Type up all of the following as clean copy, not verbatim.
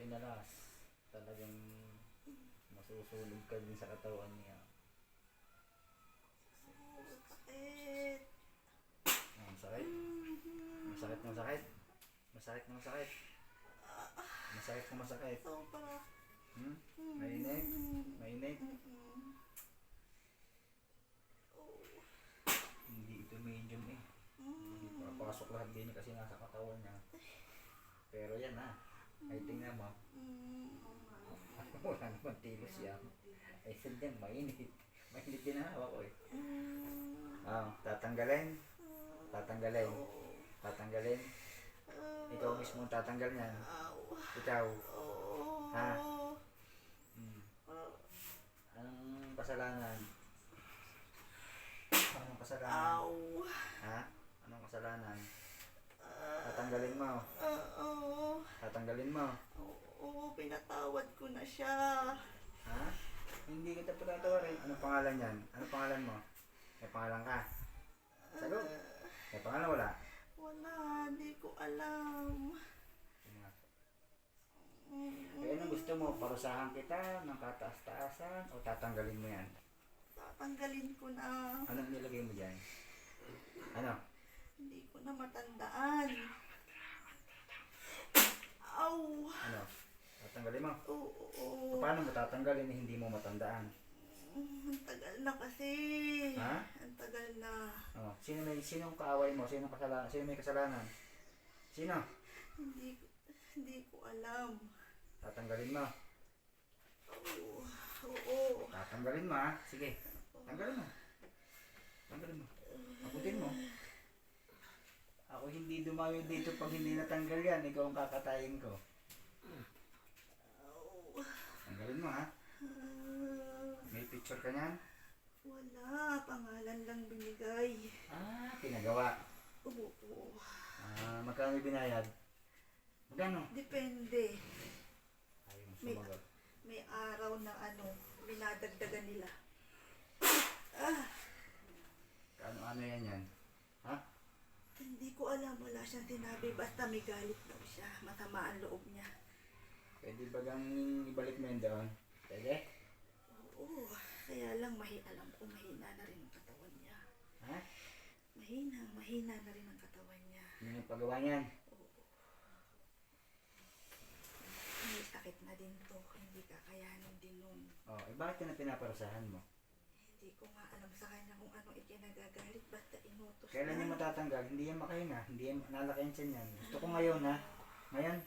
minalas, talagang masusunog ka din sa katawan niya. Sakit. Masakit? Masakit ng sakit? Masakit ng sakit? Masakit ng masakit? Sobra. Mainit? Mainit? Hindi ito medium eh. Hindi papasok lahat din kasi nasa katawan niya. Pero yan ay tingnan mo. Wala naman tilos yan. Ay sadyang mainit. Mainit din ang hawak ko eh. Tatanggalin. Tatanggalin. Tatanggalin. Ikaw mismo tatanggal niyan. Ikaw. Ha? Anong kasalanan? Anong kasalanan? Ha? Anong kasalanan? Tatanggalin mo. Tatanggalin mo. Oo, pinatawad ko na siya. Ha? Hindi kita patatawarin. Anong pangalan yan? Anong pangalan mo? May pangalan ka? Sagot. May pangalan wala? Wala, hindi ko alam. Eh, anong gusto mo? Parusahan kita ng kataas-taasan o tatanggalin mo yan? Tatanggalin ko na. Anong nilagay mo dyan? Ano? Hindi ko na matandaan. Aw! Ano? Tatanggalin mo? Oo. Paano mo tatanggalin hindi mo matandaan? Ang tagal na kasi. Ha? Ang tagal na. Oh, sinong kaaway mo? Sinong kasalanan? Sino may kasalanan? Sino? Hindi ko alam. Tatanggalin mo. Oo. Tatanggalin mo Sige. Tanggalin mo. Tanggalin mo. Abutin mo. Ako hindi dumayo dito pag hindi natanggal yan. Ikaw ang kakatayin ko. Tanggalin mo May picture ka niyan? Wala. Pangalan lang binigay. Pinagawa. Oo. Magkano binayad? Magkano? Depende. Ayaw mo sumagot. May araw na binadagdagan nila. Ano yan? Ha? Hindi ko alam. Wala siyang sinabi. Basta may galit daw siya. Masama ang loob niya. Pwede ba gang ibalik mo yun doon? Pwede? Oo. Kaya lang alam ko mahina na rin ang katawan niya. Ha? Mahina na rin ang katawan niya. Yun yung paggawa niyan? Oo. May sakit na din to. Hindi kakayanin din nun. Bakit ka na pinaparusahan mo? Hindi ko nga alam sa kanya kung ano ikinagagalit. Basta inutos Kailan na. niya matatanggal? Hindi yan makahinga. Hindi yan nalakayin siya niyan. Gusto ko ngayon Ngayon,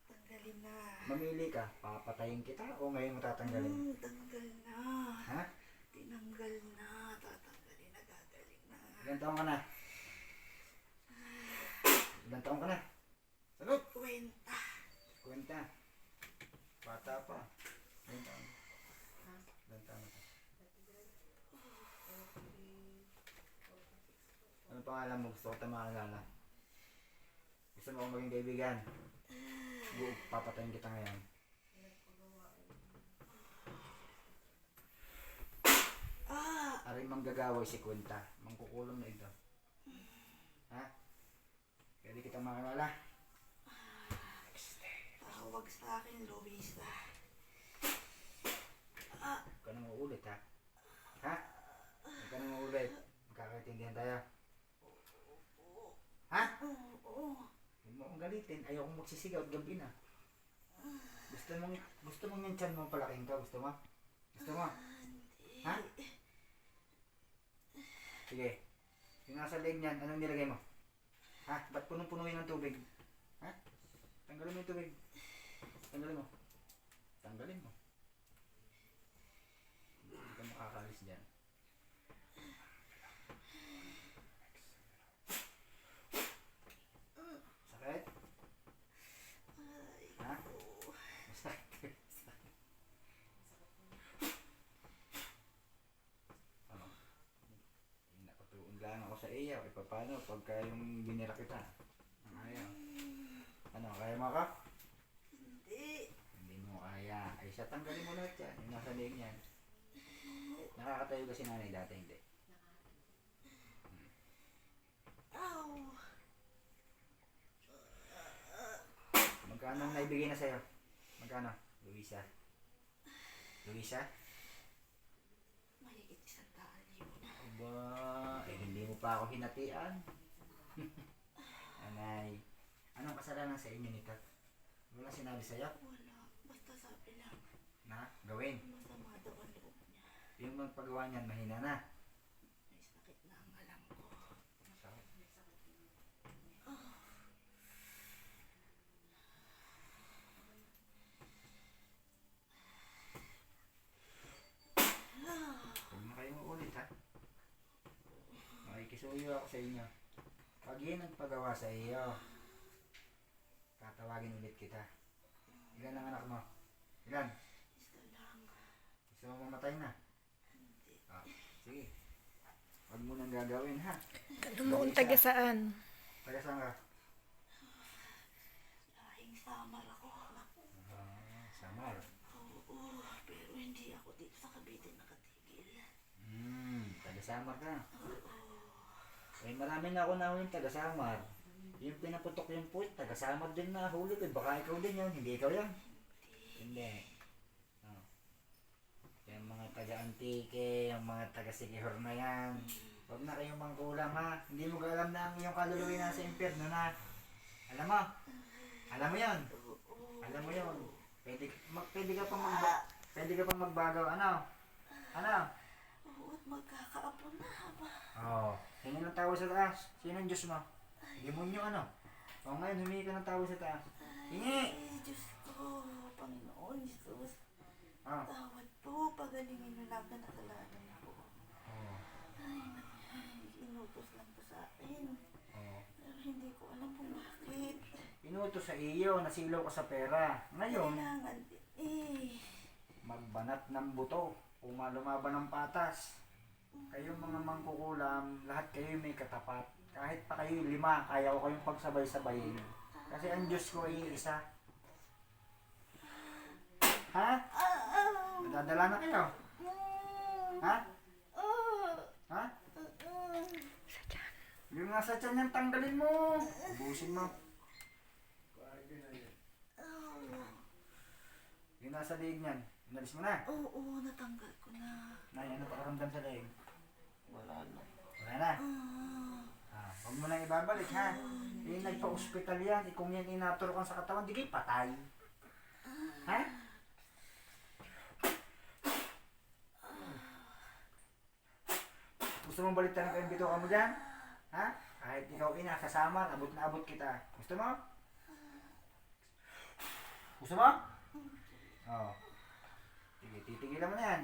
Tanggalin na. mamili ka. Papatayin kita o ngayon mo tatanggalin? Tanggal na. Ha? Tinanggal na. Tatanggalin na. Gagaling na. Ilan taong ka na? Ilan taong ka na? Sagot! Kwenta. Kwenta. Bata pa. Ilan taong? Ilan taong ka? Ano pangalan mo? Gusto ko tayo maalala. Gusto mo akong maging kaibigan? Papatayin kita ngayon. Aray manggagaway si Kwenta. Mangkukulong na ito. Ha? Pwede kita makilala? Tawag sa akin, Luisa. Huwag ka nang uulit ha? Ha? Huwag ka nang uulit. Magkakaintindihan tayo. Ha? Oo. Huwag mo akong galitin. Ayaw kong magsisigaw at gabi na. Gusto mong yung tiyan mong palaking ka? Gusto mo? Gusto mo? Ha? Sige. Yung nasa leg niyan, anong nilagay mo? Ha? Ba't punong-punuin ng tubig? Ha? Tanggalin mo yung tubig. Tanggalin mo. Tanggalin mo. Hindi ka makakalis dyan. Sakit? Ha? Masakit. Ano? Nakatuon lang ako sa iyo. E paano pagka yung binira kita? Ayaw. Ano? Kaya mo ka? Hindi. Hindi mo kaya. Ay siya, tanggalin mo lahat yan. Yung nasa leeg niyan. Nakakatayo kasi nanay dati, hindi. Magkano ang naibigay na sa'yo? Magkano? Luisa? Luisa? Mahigit 100,000 na. Aba, eh hindi mo pa ako hinatian. Anay, anong kasalanan sa inyo nito? Wala sinabi sa'yo Wala. Basta sabi lang, na gawin. masama daw ang loob niya. Yung magpagawa niyan, mahina na. May sakit na ang alam ko. Sakit. Huwag na kayo maulit ha. Makikisuyo ako sa inyo. Pag yun ang pagawa sa iyo, tatawagin ulit kita. Ilan ang anak mo? Ilan? Isa lang. Gusto mo mamatay na? Hindi. Ah, sige. Huwag mo nang gagawin ha. Noon taga saan? Taga saan ka? Lahing samar ako. Samar. Oo, pero hindi ako dito sa Cavite nakatigil. Taga Samar ka. Eh marami na ako nahuling taga Samar. Yung pinaputok yung puwit, taga Samar din na huli ko. Baka ikaw din yun, hindi ikaw yan. Hindi. Oh. Yung mga taga Antique, yung mga taga Sikihor na yan. Huwag na kayong mangkulam ha. Hindi mo alam na ang iyong kaluluwi nasa impyerno na. Alam mo? Alam mo yun? Alam mo yun? Pwede ka pang magbago. Ano? Ano? Oo, at magkakaapo na ba? Oo. Hingi ng tao sa taas. Sino ang Diyos mo? Demonyo ano? O ngayon, humingi ka ng tao sa taas. Hingi! Ay, Diyos ko, Panginoon Jesus. Ah. Tawad po, pagalingin mo lang na kasalanan ko. Oo. Ay, inutos lang po sa akin. Oo. Pero hindi ko alam kung bakit. Inutos sa iyo, nasilaw ka sa pera. Ngayon, Kailangan, magbanat ng buto. Kung lumaban ng patas. Kayong mga mangkukulam, lahat kayo may katapat. Kahit pa kayo 5, kaya ko kayong pagsabay-sabayin. Kasi ang Diyos ko ay isa. Ha? Nadadala na kayo? Ha? Ha? Yung nasa tiyan yan, tanggalin mo. Ubusin mo. Yung nasa liig niyan, inalis mo na. Oo, natanggal ko na. Nay, ano pakiramdam sa liig? Wala na. Wala na. Huwag mo nang ibabalik ha. Eh, nagpa-hospital yan. Kung yan inaturokan sa katawan, di kayo patay. Ha? Gusto mong baliktad ko yung bituka mo dyan? Ha? Kahit ikaw ina, kasama, abot na abot kita. Gusto mo? Gusto mo? Oo. Sige, titigilan mo na yan.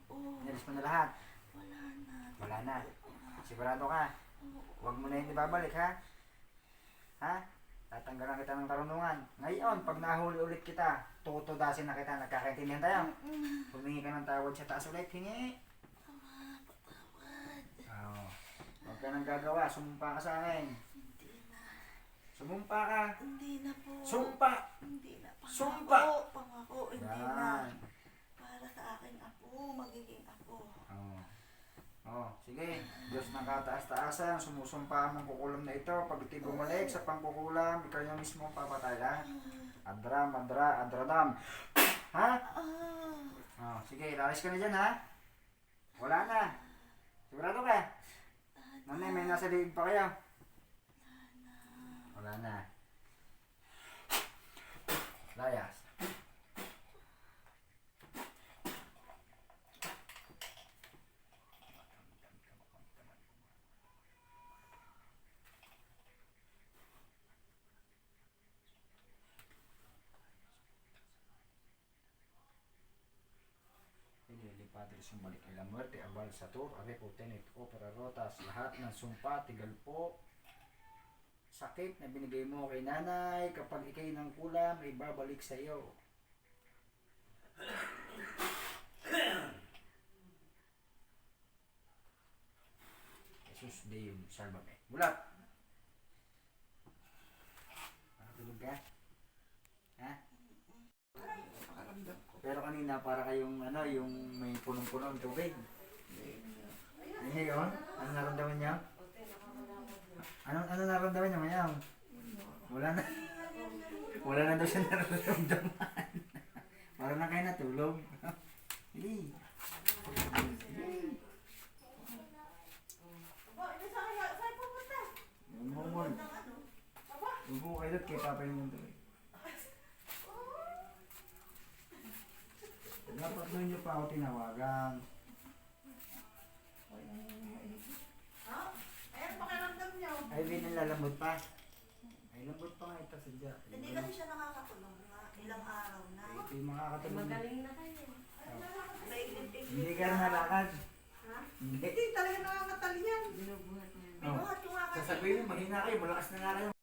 Oo, Inalis mo na lahat. wala na. Wala na. Sigurado ka. Huwag mo na yun ibabalik ha. Ha? Tatanggalan kita ng karunungan. Ngayon, pag nahuli ulit kita, tutudasin na kita. Nagkakaintindihan tayo. Humingi ka ng tawad sa taas ulit. Hingi. Ama, patawad. Oo. Huwag ka nang gagawa. Sumumpa ka sa akin. Hindi na. Sumumpa ka. Hindi na po. Sumpa! Hindi na. Pangako. Sumpa! Pangako, hindi na. Yan. Para sa aking apo, magiging apo. Oo. Oh, sige. Diyos ng kataas-taasan, sumusumpa mong kukulam na ito. Pag ito'y bumalik sa pangkukulam, ikaw yung mismo papatay, ha? Adram, adradam. Ha? Oh, sige, lalis ka na dyan, ha? Wala na. Sigurado ka? Nanay, may nasa liig pa kayo? Wala na. Layas. Ili Padre sumalik ay la muerte, abal satur, arepo tenet, opera rotas, lahat ng sumpa, tigalpo, sakit na binigay mo kay nanay, kapag ikay ng kulam, ay babalik sa iyo. Jesus Deum, salvame. Bulat! Nakatulog ka? Ha? Pero kanina para kayong ano, yung may punong-punong tubig. Ngayon, ano naramdaman niya? Ano naramdaman niya ngayon? Wala na. Wala na daw siya nararamdaman. Para na kayo natulog. Hey. Saan pupunta? Umumol. Upo kayo doon kay Papa yung mundo. Dapat doon nyo pa ako tinawagan. Ayan, pakiramdam niyo. Ay, binalalambot pa. Ay, lambot pa nga ito sadya. Hindi kasi siya nakakatulong nga. Ilang araw na. Ito yung mga katulong. Magaling na kayo. Hindi ka na nalakad. Ha? Hindi. Hindi talaga nakakatali yan. Binubuhat na yun. Binuhat ko nga kasi. Sasabihin mo, mahina kayo, malakas na nga kayo.